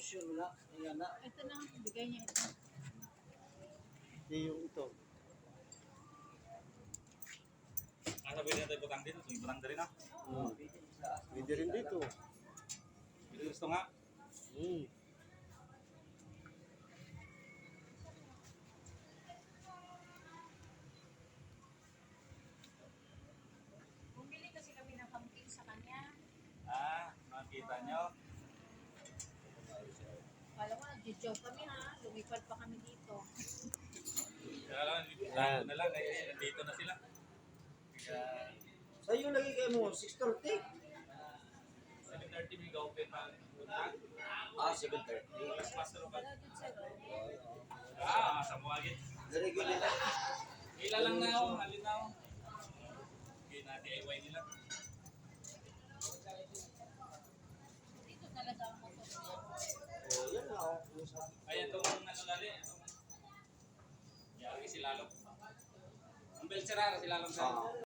Portion wala. Ayan na. Ito na, bigay niya ito. Hindi yung ito. Sabi niya tayo butang dito. So, butang din na. Pwede rin dito. Gusto nga. Bumili kasi kami ng pumpkin sa kanya. Nakita nyo. Kala ko, nag-joke kami ha. Lumipad pa kami dito. Kaya lang, lahat na lang. Nandito na sila. Kaya, Sa'yo lagi kayo mo, 6:30? 7:30 may ga-open pa. 7:30. Mas master pa. Wala din sir. Sa muwagit. Regular na. Ila lang na ako, halin na ako. Hindi na DIY nila. Dito talaga ang motor niya. Yan na ako. Ayan itong ano lali. Yari si Lalong. Ang Belcherara si Lalong sa.